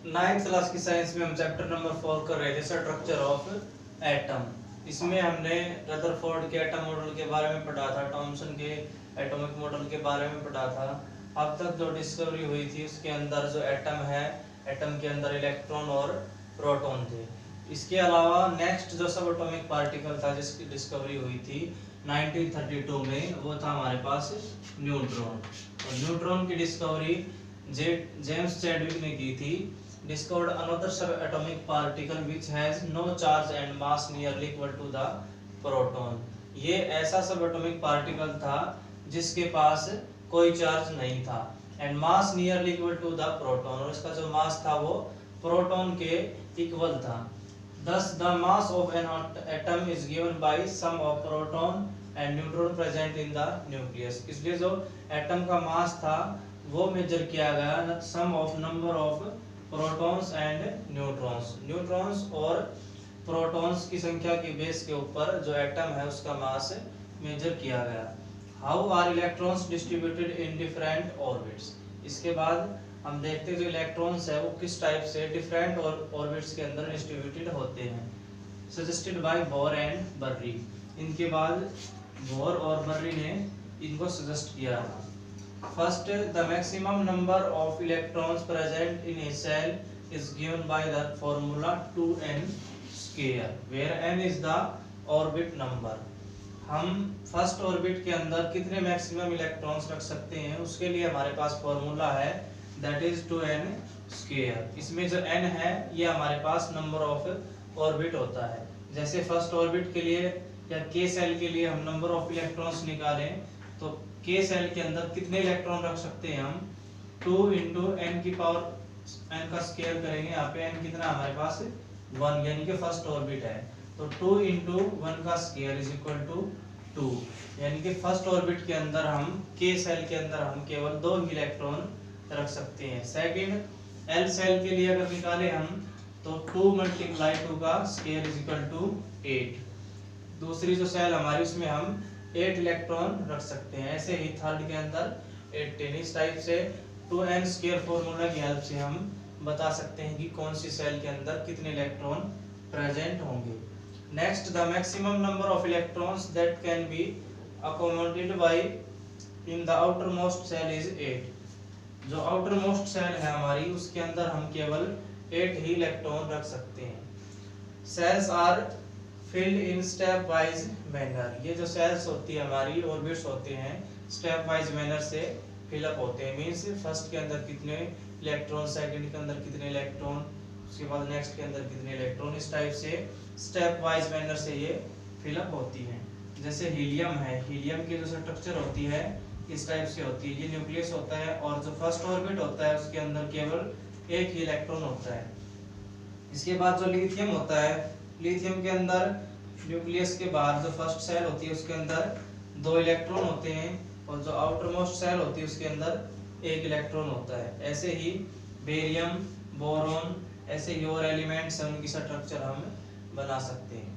Ninth class की science में हम चैप्टर नंबर 4 कर रहे थे स्ट्रक्चर ऑफ एटम। इसमें हमने रदरफोर्ड के एटम मॉडल के बारे में पढ़ा था, थॉमसन के एटॉमिक मॉडल के बारे में पढ़ा था। अब तक जो डिस्कवरी हुई थी उसके अंदर जो एटम है, एटम के अंदर इलेक्ट्रॉन और प्रोटॉन थे। इसके अलावा नेक्स्ट जो सब एटॉमिक पार्टिकल था जिसकी डिस्कवरी हुई थी 1932 में, वो था हमारे पास न्यूट्रॉन। और न्यूट्रॉन की डिस्कवरी जेम्स चैडविक ने की थी। Discovered another subatomic particle which has no charge and mass nearly equal to the proton। ये ऐसा सबएटॉमिक पार्टिकल था जिसके पास कोई चार्ज नहीं था and mass nearly equal to the proton, और इसका जो मास था वो प्रोटॉन के इक्वल था। Thus the mass of an atom is given by sum of proton and neutron present in the nucleus। इसलिए जो एटम का मास था वो मेजर किया गया sum of number of protons and neutrons. Neutrons और प्रोटॉन्स की संख्या के बेस के ऊपर जो एटम है उसका मास मेजर किया गया। How are electrons distributed in different orbits. इसके बाद हम देखते हैं जो इलेक्ट्रॉन्स है वो किस टाइप से डिफरेंट ऑर्बिट्स के अंदर डिस्ट्रीब्यूटेड होते हैं। Suggested by bore and Barri. इनके बाद बोर और बर्री ने इनको सजेस्ट किया था। First, the maximum number of electrons present in a cell is given by the formula 2n square, where n is the orbit number। हम फर्स्ट ऑर्बिट के अंदर कितने मैक्सिमम इलेक्ट्रॉन्स रख सकते हैं उसके लिए हमारे पास फॉर्मूला है, that is 2n square। इसमें जो n है ये हमारे पास नंबर ऑफ ऑर्बिट होता है। जैसे फर्स्ट ऑर्बिट के लिए या के सेल के लिए हम नंबर ऑफ इलेक्ट्रॉन्स निकालें तो के सेल के अंदर कितने इलेक्ट्रॉन रख सकते हैं हम 2 इंटू एन की पावर n का स्केयर करेंगे। यहाँ पे n कितना हमारे पास 1 यानी कि फर्स्ट ऑर्बिट है, तो 2 इंटू 1 का स्केयर इज इक्वल टू 2, यानी कि फर्स्ट ऑर्बिट के अंदर हम के सेल के अंदर हम केवल 2 इलेक्ट्रॉन रख सकते हैं। सेकंड एल सेल के लिए अगर निकाले हम तो 2 मल्टीप्लाई 2 का स्केयर इज इक्वल टू 8। दूसरी जो सेल हमारी उसमें हम 8 इलेक्ट्रॉन रख सकते हैं। ऐसे ही थर्ड के अंदर 18। इस टाइप से 2n स्क्वायर फॉर्मूला की हेल्प से हम बता सकते हैं कि कौन सी सेल के अंदर कितने इलेक्ट्रॉन प्रेजेंट होंगे। Next, the maximum number of electrons that can be accommodated by in the outermost shell is 8। जो आउटर मोस्ट सेल है हमारी उसके अंदर हम केवल 8 ही इलेक्ट्रॉन रख सकते हैं। Shells are filled in stepwise manner. ये जो सेल्स होती है हमारी ऑर्बिट्स होते हैं स्टेप वाइज मैनर से फिलअप होते हैं। मींस फर्स्ट के अंदर कितने इलेक्ट्रॉन, सेकंड के अंदर कितने इलेक्ट्रॉन, उसके बाद नेक्स्ट के अंदर कितने इलेक्ट्रॉन, इस टाइप से स्टेप वाइज मैनर से ये फिलअप होती हैं। जैसे हीलियम है, हीलियम की जो स्ट्रक्चर होती है इस टाइप से होती है। ये न्यूक्लियस होता है और जो फर्स्ट ऑर्बिट होता है उसके अंदर केवल 1 ही इलेक्ट्रॉन होता है। इसके बाद जो लिथियम होता है, लिथियम के अंदर न्यूक्लियस के बाहर जो फर्स्ट सेल होती है उसके अंदर 2 इलेक्ट्रॉन होते हैं और जो आउटर मोस्ट सेल होती है उसके अंदर 1 इलेक्ट्रॉन होता है। ऐसे ही बेरियम, बोरॉन, ऐसे ही और एलिमेंट्स हैं उनकी स्ट्रक्चर हम बना सकते हैं।